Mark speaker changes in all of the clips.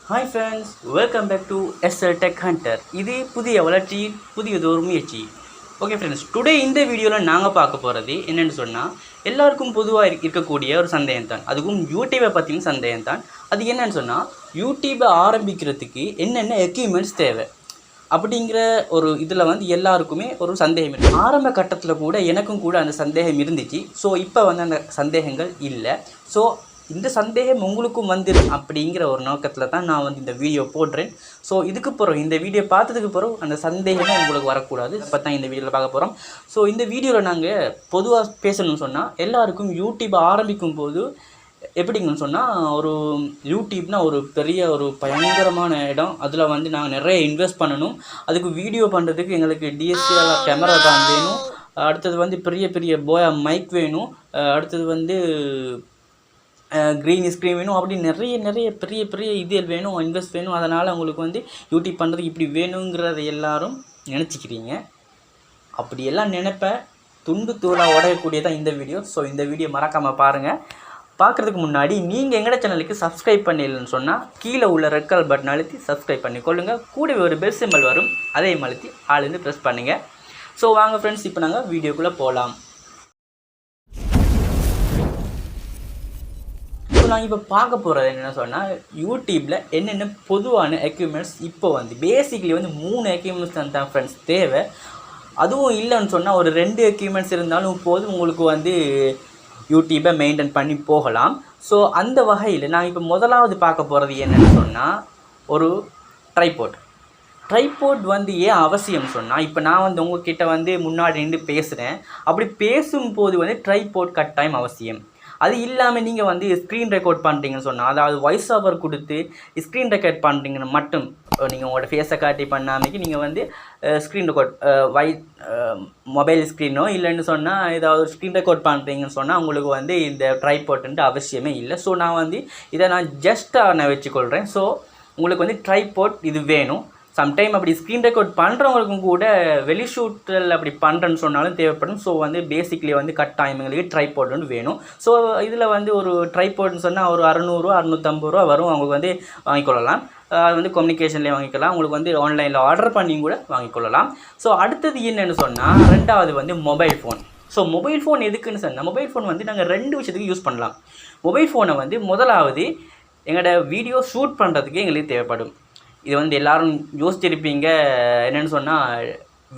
Speaker 1: Hi friends, welcome back to SL Techhunter. இது புதிய வளர்ச்சி புதியதொரு முயற்சி. ஓகே ஃப்ரெண்ட்ஸ், டுடே இந்த வீடியோவில் நாங்கள் பார்க்க போகிறது என்னென்னு சொன்னால், எல்லாருக்கும் பொதுவாக இருக்கக்கூடிய ஒரு சந்தேகம் தான். அதுவும் யூடியூபை பற்றின சந்தேகம் தான். அது என்னென்னு சொன்னால், யூடியூப்பை ஆரம்பிக்கிறதுக்கு என்னென்ன எக்யூப்மெண்ட்ஸ் தேவை அப்படிங்கிற ஒரு இதில் வந்து எல்லாருக்குமே ஒரு சந்தேகம் இருக்குது. ஆரம்ப கட்டத்தில் கூட எனக்கும் கூட அந்த சந்தேகம் இருந்துச்சு. ஸோ இப்போ வந்து அந்த சந்தேகங்கள் இல்லை. ஸோ இந்த சந்தேகம் உங்களுக்கும் வந்துடும் அப்படிங்கிற ஒரு நோக்கத்தில் தான் நான் வந்து இந்த வீடியோ போடுறேன். ஸோ இதுக்கு பிறகு இந்த வீடியோ பார்த்ததுக்கு பிறகு அந்த சந்தேகமே உங்களுக்கு வரக்கூடாது. அப்போ தான் இந்த வீடியோவில் பார்க்க போகிறோம். ஸோ இந்த வீடியோவில் நாங்கள் பொதுவாக பேசணும்னு சொன்னால், எல்லாருக்கும் யூடியூப் ஆரம்பிக்கும் போது எப்படிங்கன்னு சொன்னால், ஒரு யூடியூப்னா ஒரு பெரிய ஒரு பயங்கரமான இடம். அதில் வந்து நாங்கள் நிறைய இன்வெஸ்ட் பண்ணணும். அதுக்கு வீடியோ பண்ணுறதுக்கு எங்களுக்கு டிஎஸ்எல்ஆர் கேமரா தான் வேணும். அடுத்தது வந்து பெரிய பெரிய போயா மைக் வேணும். அடுத்தது வந்து க்ரீன் ஸ்க்ரீன் வேணும். அப்படி நிறைய பெரிய பெரிய இது வேணும், இன்வெஸ்ட் வேணும். அதனால் உங்களுக்கு வந்து யூடியூப் பண்ணுறது இப்படி வேணுங்கிறத எல்லாரும் நினச்சிக்கிறீங்க. அப்படியெல்லாம் நினைப்ப துண்டு தூளாக உடையக்கூடியதான் இந்த வீடியோ. ஸோ இந்த வீடியோ மறக்காமல் பாருங்கள். பார்க்குறதுக்கு முன்னாடி நீங்கள் எங்களோட சேனலுக்கு சப்ஸ்கிரைப் பண்ணிடலன்னு சொன்னால், கீழே உள்ள ரெட் கலர் பட்டன் அழுத்தி சப்ஸ்கிரைப் பண்ணிக்கொள்ளுங்கள். கூடவே ஒரு பெல் சிம்பல் வரும், அதையும் அழுத்தி ஆளுந்து ப்ரெஸ் பண்ணுங்கள். ஸோ வாங்க ஃப்ரெண்ட்ஸ், இப்போ நாங்கள் வீடியோக்குள்ளே போகலாம். ஸோ நான் இப்போ பார்க்க போகிறது என்னென்னு சொன்னால், யூடியூப்பில் என்னென்ன பொதுவான எக்யூப்மெண்ட்ஸ் இப்போ வந்து பேசிக்லி வந்து 3 எக்யூப்மெண்ட்ஸ் தான் ஃப்ரெண்ட்ஸ் தேவை. அதுவும் இல்லைன்னு சொன்னால் ஒரு 2 எக்யூப்மெண்ட்ஸ் இருந்தாலும் போதும், உங்களுக்கு வந்து யூடியூப்பை மெயின்டைன் பண்ணி போகலாம். ஸோ அந்த வகையில் நான் இப்போ முதலாவது பார்க்க போகிறது என்னென்னு சொன்னால், ஒரு ட்ரைபோட் வந்து ஏன் அவசியம் சொன்னால், இப்போ நான் வந்து உங்கள்கிட்ட வந்து முன்னாடி நின்று பேசுகிறேன். அப்படி பேசும்போது வந்து ட்ரைபோட் கட்டாயம் அவசியம். அது இல்லாமல் நீங்கள் வந்து ஸ்க்ரீன் ரெக்கார்ட் பண்ணுறீங்கன்னு சொன்னால், அதாவது வாய்ஸ் ஓவர் கொடுத்து ஸ்க்ரீன் ரெக்கார்ட் பண்ணுறீங்கன்னு மட்டும், நீங்கள் உங்களோட ஃபேஸை காட்டி பண்ணாமைக்கு நீங்கள் வந்து ஸ்க்ரீன் ரெக்கார்ட் மொபைல் ஸ்க்ரீனோ இல்லைன்னு சொன்னால் ஏதாவது ஸ்க்ரீன் ரெக்கார்ட் பண்ணுறீங்கன்னு சொன்னால் உங்களுக்கு வந்து இந்த ட்ரைபோர்ட்டுன்ட்டு அவசியமே இல்லை. ஸோ நான் வந்து இதை நான் ஜஸ்ட்டாக நான் வச்சுக்கொள்கிறேன். ஸோ உங்களுக்கு வந்து ட்ரைபோர்ட் இது வேணும். சம்டைம் அப்படி ஸ்க்ரீன் ரெக்கார்ட் பண்ணுறவங்களுக்கும் கூட வெளி ஷூட்டில் அப்படி பண்ணுறேன்னு சொன்னாலும் தேவைப்படும். ஸோ வந்து பேசிக்லி வந்து கட்டாயம் எங்களுக்கு ட்ரைபோர்ட்னு வேணும். ஸோ இதில் வந்து ஒரு ட்ரைபோர்ட்னு சொன்னால் ஒரு 600 650 வரும். அவங்களுக்கு வந்து வாங்கிக்கொள்ளலாம். அது வந்து கம்யூனிகேஷன்லேயே வாங்கிக்கலாம். உங்களுக்கு வந்து ஆன்லைனில் ஆர்டர் பண்ணி கூட வாங்கிக்கொள்ளலாம். ஸோ அடுத்தது என்னென்னு சொன்னால், ரெண்டாவது வந்து mobile phone. So mobile phone எதுக்குன்னு சொன்னால், மொபைல் ஃபோன் வந்து நாங்கள் 2 விஷயத்துக்கு யூஸ் பண்ணலாம். மொபைல் ஃபோனை வந்து முதலாவது எங்களோட வீடியோ ஷூட் பண்ணுறதுக்கு எங்களுக்கு தேவைப்படும். இது வந்து எல்லோரும் யோசிச்சிருப்பீங்க, என்னென்னு சொன்னால்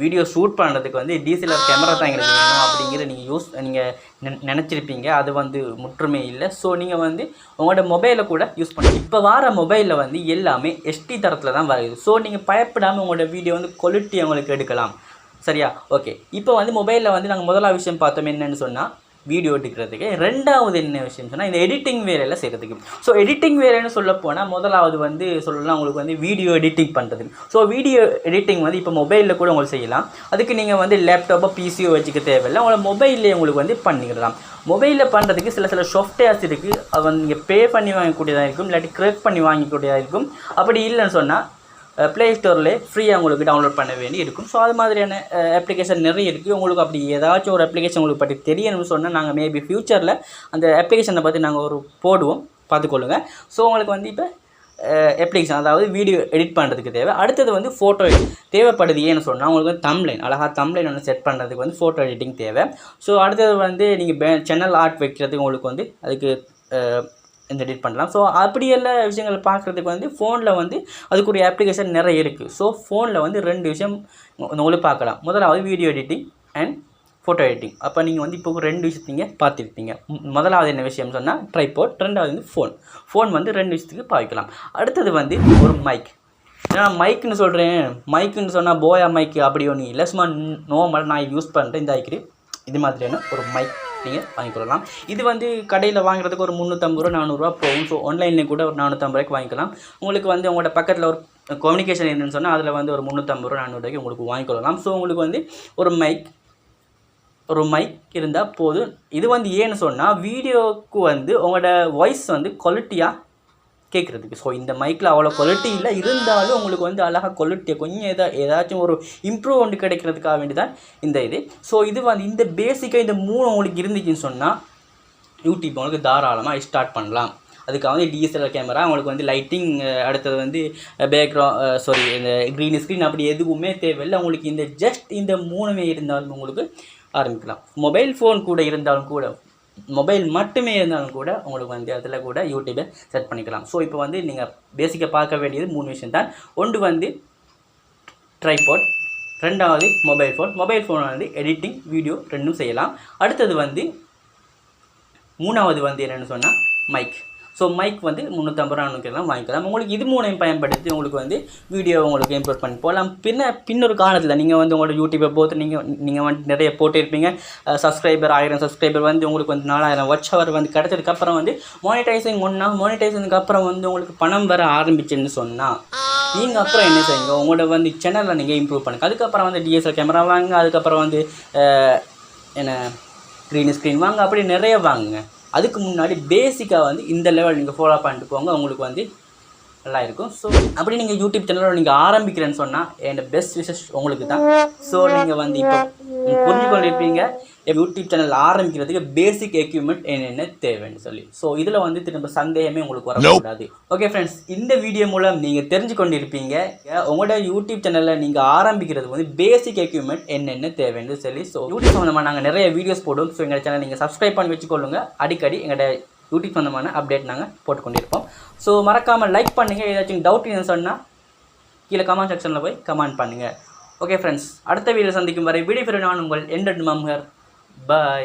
Speaker 1: வீடியோ ஷூட் பண்ணுறதுக்கு வந்து டிஎஸ்எல்ஆர் கேமரா தான் எங்களுக்கு வேணும் அப்படிங்கிறத நீங்கள் நினச்சிருப்பீங்க. அது வந்து முற்றுமே இல்லை. ஸோ நீங்கள் வந்து உங்களோட மொபைலை கூட யூஸ் பண்ணுங்கள். இப்போ வர மொபைலில் வந்து எல்லாமே HD தரத்தில் தான் வருது. ஸோ நீங்கள் பயப்படாமல் உங்களோட வீடியோ வந்து குவாலிட்டி உங்களுக்கு எடுக்கலாம். சரியா? ஓகே. இப்போ வந்து மொபைலில் வந்து நாங்கள் முதலாவது விஷயம் பார்த்தோம் என்னென்னு சொன்னால், வீடியோ எடுக்கிறதுக்கு. ரெண்டாவது என்ன விஷயம் சொன்னால், இந்த எடிட்டிங் வேலையில் செய்கிறதுக்கு. ஸோ எடிட்டிங் வேலைன்னு சொல்ல போனால், முதலாவது வந்து சொல்லலாம் உங்களுக்கு வந்து வீடியோ எடிட்டிங் பண்ணுறது. ஸோ வீடியோ எடிட்டிங் வந்து இப்போ மொபைலில் கூட உங்களுக்கு செய்யலாம். அதுக்கு நீங்கள் வந்து லேப்டாப்போ பிசியோ வச்சுக்க தேவையில்லை. உங்களை மொபைல்லே உங்களுக்கு வந்து பண்ணிக்கலாம். மொபைலில் பண்ணுறதுக்கு சில சாஃப்ட்வேர்ஸ் இருக்குது. அது வந்து நீங்கள் பே பண்ணி வாங்கக்கூடியதாக இருக்கும், இல்லாட்டி கிரெக் பண்ணி வாங்கக்கூடியதாக இருக்கும். அப்படி இல்லைன்னு சொன்னால் ப்ளே ஸ்டோர்லேயே ஃப்ரீயாக உங்களுக்கு டவுன்லோட் பண்ண வேண்டி இருக்கும். ஸோ அது மாதிரியான அப்ளிகேஷன் நிறைய இருக்குது. உங்களுக்கு அப்படி ஏதாச்சும் ஒரு அப்ளிகேஷன் உங்களுக்கு பற்றி தெரியணும்னு சொன்னால், நாங்கள் மேபி ஃப்யூச்சரில் அந்த அப்ளிகேஷனை பற்றி நாங்கள் ஒரு போடுவோம், பார்த்துக்கொள்ளுங்கள். ஸோ உங்களுக்கு வந்து இப்போ அப்ளிகேஷன், அதாவது வீடியோ எடிட் பண்ணுறதுக்கு தேவை. அடுத்தது வந்து ஃபோட்டோ தேவைப்படுது. ஏன்னு சொன்னால், உங்களுக்கு வந்து தம்ப்லைன், அழகாக தம்ப்லைன் ஒன்று செட் பண்ணுறதுக்கு வந்து ஃபோட்டோ எடிட்டிங் தேவை. ஸோ அடுத்தது வந்து நீங்கள் சேனல் ஆர்ட் வைக்கிறதுக்கு உங்களுக்கு வந்து அதுக்கு இந்த எடிட் பண்ணலாம். ஸோ அப்படியெல்லாம் விஷயங்கள் பார்க்குறதுக்கு வந்து ஃபோனில் வந்து அதுக்குரிய அப்ளிகேஷன் நிறைய இருக்குது. ஸோ ஃபோனில் வந்து 2 விஷயம் உங்களுக்கு பார்க்கலாம். முதலாவது video editing and photo editing. அப்போ நீங்கள் வந்து இப்போ 2 விஷயத்தைங்க பார்த்துருப்பீங்க. முதலாவது என்ன விஷயம் சொன்னால் ட்ரைபோர்ட், ரெண்டாவது வந்து ஃபோன் வந்து 2 விஷயத்துக்கு பாவிக்கலாம். அடுத்தது வந்து ஒரு மைக். நான் மைக்குன்னு சொல்கிறேன், மைக்குன்னு சொன்னால் போயா மைக்கு அப்படி ஒன்றும் இல்லை. சும்மா நார்மல் நான் யூஸ் பண்ணுறேன் இந்த ஐக்கிரி, இது மாதிரியான ஒரு மைக் நீங்கள் வாங்கிக்கொள்ளலாம். இது வந்து கடையில் வாங்குறதுக்கு ஒரு 350 400 போகும். ஸோ ஆன்லைன்லேயும் கூட ஒரு 450 வாங்கிக்கலாம். உங்களுக்கு வந்து உங்களோட பக்கத்தில் ஒரு கம்யூனிகேஷன் என்னன்னு சொன்னால், அதில் வந்து ஒரு 350 400 உங்களுக்கு வாங்கிக்கொள்ளலாம். ஸோ உங்களுக்கு வந்து ஒரு மைக் இருந்தால் போதும். இது வந்து ஏன்னு சொன்னால், வீடியோவுக்கு வந்து உங்களோட வாய்ஸ் வந்து குவாலிட்டியாக கேட்குறதுக்கு. ஸோ இந்த மைக்கில் அவ்வளோ குவாலிட்டி இல்லை, இருந்தாலும் உங்களுக்கு வந்து அழகாக குவாலிட்டியை கொஞ்சம் ஏதாச்சும் ஒரு இம்ப்ரூவ் வந்து கிடைக்கிறதுக்காக வேண்டி தான் இந்த இது. ஸோ இது வந்து இந்த பேசிக்காக இந்த 3 உங்களுக்கு இருந்துச்சுன்னு சொன்னால், யூடியூப் உங்களுக்கு தாராளமாக ஸ்டார்ட் பண்ணலாம். அதுக்காக வந்து டிஎஸ்எல்ஆர் கேமரா, உங்களுக்கு வந்து லைட்டிங், அடுத்தது வந்து பேக்ரவுண்ட் இந்த க்ரீன் ஸ்க்ரீன் அப்படி எதுவுமே தேவையில்லை. உங்களுக்கு இந்த ஜஸ்ட் இந்த 3மே இருந்தாலும் உங்களுக்கு ஆரம்பிக்கலாம். மொபைல் ஃபோன் கூட இருந்தாலும் கூட, மொபைல் மட்டுமே இருந்தாலும் கூட உங்களுக்கு வந்து அதில் கூட யூடியூபை செட் பண்ணிக்கலாம். ஸோ இப்போ வந்து நீங்கள் பேசிக்காக பார்க்க வேண்டியது 3 விஷயம் தான். ஒன்று வந்து ட்ரைபாட், ரெண்டாவது மொபைல் ஃபோன் வந்து எடிட்டிங் வீடியோ ரெண்டும் செய்யலாம். அடுத்தது வந்து மூணாவது வந்து என்னென்னு சொன்னால் மைக். ஸோ மைக் வந்து 350 ரூபா வாங்கிக்கலாம். உங்களுக்கு இது 3ஐயும் பயன்படுத்தி உங்களுக்கு வந்து வீடியோ உங்களுக்கு இம்ப்ரூவ் பண்ணி போகலாம். பின்னொரு காலத்தில் நீங்கள் வந்து உங்களோட யூடியூப்பை போட்டு நீங்கள் வந்து நிறைய போட்டிருப்பீங்க. 1000 சப்ஸ்கிரைபர் வந்து உங்களுக்கு வந்து 4000 வாட்ச் ஹவர் வந்து கிடச்சதுக்கப்புறம் வந்து மானிட்டைசிங்க்கு அப்புறம் வந்து உங்களுக்கு பணம் வர ஆரம்பிச்சுன்னு சொன்னால் நீங்கள் அப்புறம் என்ன செய்யுங்க, உங்களோட வந்து சேனலில் நீங்கள் இம்ப்ரூவ் பண்ணுங்கள். அதுக்கப்புறம் வந்து டிஎஸ்எல் கேமரா வாங்க, அதுக்கப்புறம் வந்து க்ரீன் ஸ்க்ரீன் வாங்க, அப்படி நிறைய வாங்குங்க. அதுக்கு முன்னாடி பேசிக்காக வந்து இந்த லெவல் நீங்கள் ஃபாலோ பண்ணிட்டு போங்க, உங்களுக்கு வந்து நல்லா இருக்கும். ஸோ அப்படி நீங்கள் யூடியூப் சேனலில் நீங்கள் ஆரம்பிக்கிறேன்னு சொன்னால் என்னோட பெஸ்ட் விஷஸ் உங்களுக்கு தான். ஸோ நீங்கள் வந்து இப்போ புரிஞ்சு கொண்டிருப்பீங்க யூடியூப் சேனல் ஆரம்பிக்கிறதுக்கு பேசிக் எக்யூப்மெண்ட் என்னென்ன தேவைன்னு சொல்லி. ஸோ இதில் வந்து திரும்ப சந்தேகமே உங்களுக்கு வரக்கூடாது. ஓகே ஃப்ரெண்ட்ஸ், இந்த வீடியோ மூலம் நீங்கள் தெரிஞ்சு கொண்டிருப்பீங்க உங்களோட யூடியூப் சேனலில் நீங்கள் ஆரம்பிக்கிறது வந்து பேசிக் எக்யூப்மெண்ட் என்னென்ன தேவைன்னு சொல்லி. ஸோ யூடியூப் சம்மந்தமாக நாங்கள் நிறைய வீடியோஸ் போடுவோம். ஸோ எங்கள் சேனல் நீங்கள் சப்ஸ்கிரைப் பண்ணி வச்சுக்கொள்ளுங்க. அடிக்கடி எங்களோட யூடியூப் சம்மந்தமான அப்டேட் நாங்கள் போட்டுக்கொண்டிருப்போம். ஸோ மறக்காமல் லைக் பண்ணுங்கள். ஏதாச்சும் டவுட் என்ன சொன்னால் கீழே கமெண்ட் செக்ஷனில் போய் கமெண்ட் பண்ணுங்கள். ஓகே ஃப்ரெண்ட்ஸ், அடுத்த வீடியோ சந்திக்கும் வரை வீடியோ நான் உங்கள் எண்டட் மம்ஹர். Bye.